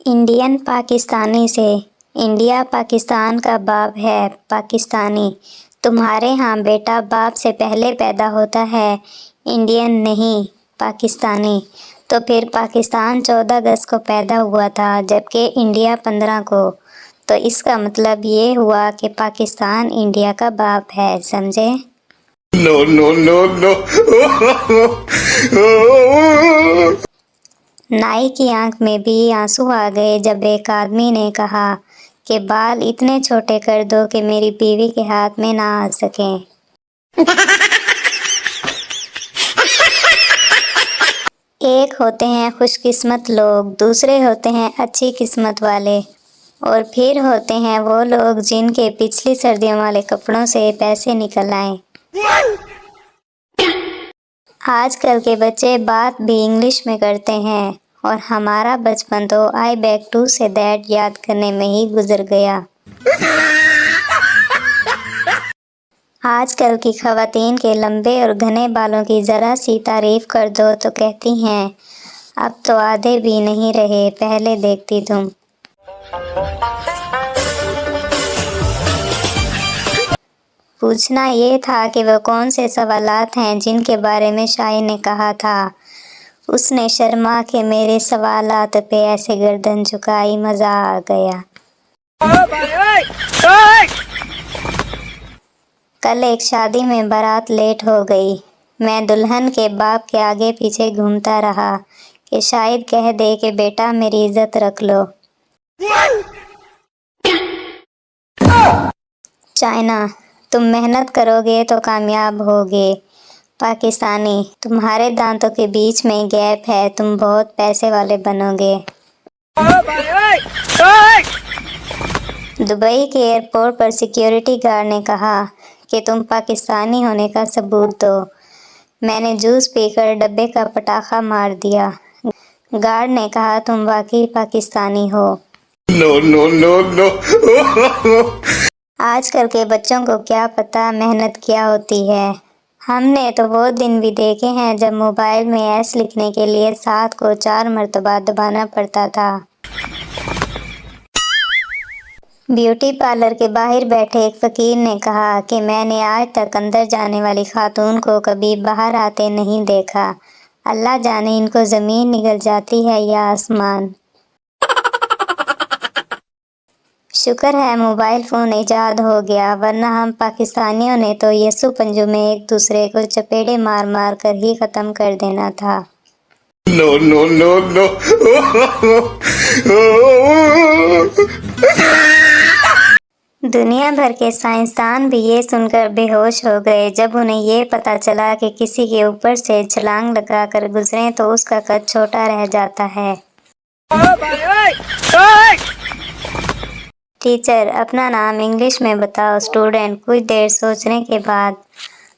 Indian Pakistani से। India Pakistan का बाप है पाकिस्तानी। तुम्हारे यहाँ बेटा बाप से पहले पैदा होता है, इंडियन नहीं पाकिस्तानी। तो फिर पाकिस्तान 14 अगस्त को पैदा हुआ था, जबकि इंडिया 15 को। तो इसका मतलब ये हुआ कि पाकिस्तान इंडिया का बाप है, समझे? No, no, no, no. नाई की आंख में भी आंसू आ गए जब एक आदमी ने कहा कि बाल इतने छोटे कर दो कि मेरी बीवी के हाथ में ना आ सकें। एक होते हैं खुशकिस्मत लोग, दूसरे होते हैं अच्छी किस्मत वाले, और फिर होते हैं वो लोग जिनके पिछली सर्दियों वाले कपड़ों से पैसे निकल आए। आजकल के बच्चे बात भी इंग्लिश में करते हैं, और हमारा बचपन तो आई बैक टू से दैट याद करने में ही गुजर गया। आजकल की खवातीन के लंबे और घने बालों की ज़रा सी तारीफ कर दो तो कहती हैं, अब तो आधे भी नहीं रहे, पहले देखती तुम। पूछना ये था कि वो कौन से सवालात हैं जिनके बारे में शायर ने कहा था। उसने शर्मा के मेरे सवालात पे ऐसे गर्दन झुकाई, मज़ा आ गया। कल एक शादी में बारात लेट हो गई। मैं दुल्हन के बाप के आगे पीछे घूमता रहा कि शायद कह दे कि बेटा मेरी इज्जत रख लो। चाइना, तुम मेहनत करोगे तो कामयाब होगे। पाकिस्तानी, तुम्हारे दांतों के बीच में गैप है, तुम बहुत पैसे वाले बनोगे। दुबई के एयरपोर्ट पर सिक्योरिटी गार्ड ने कहा कि तुम पाकिस्तानी होने का सबूत दो। मैंने जूस पीकर डब्बे का पटाखा मार दिया। गार्ड ने कहा तुम वाकई पाकिस्तानी हो। No, no, no, no. आजकल के बच्चों को क्या पता मेहनत क्या होती है। हमने तो वो दिन भी देखे हैं जब मोबाइल में एस लिखने के लिए 7 को 4 मरतबा दबाना पड़ता था। ब्यूटी पार्लर के बाहर बैठे एक फकीर ने कहा कि मैंने आज तक अंदर जाने वाली खातून को कभी बाहर आते नहीं देखा। अल्लाह जाने इनको ज़मीन निगल जाती है या आसमान। शुक्र है मोबाइल फ़ोन ईजाद हो गया, वरना हम पाकिस्तानियों ने तो यसु पंजू में एक दूसरे को चपेड़े मार मार कर ही ख़त्म कर देना था। No, no, no, no. दुनिया भर के साइंसदान भी ये सुनकर बेहोश हो गए जब उन्हें ये पता चला कि किसी के ऊपर से छलांग लगाकर गुजरें तो उसका कद छोटा रह जाता है। टीचर, अपना नाम इंग्लिश में बताओ। स्टूडेंट कुछ देर सोचने के बाद,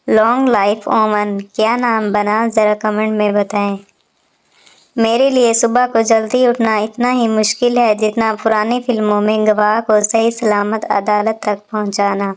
लॉन्ग लाइफ ओमन। क्या नाम बना, ज़रा कमेंट में बताएं। मेरे लिए सुबह को जल्दी उठना इतना ही मुश्किल है जितना पुरानी फिल्मों में गवाह को सही सलामत अदालत तक पहुंचाना।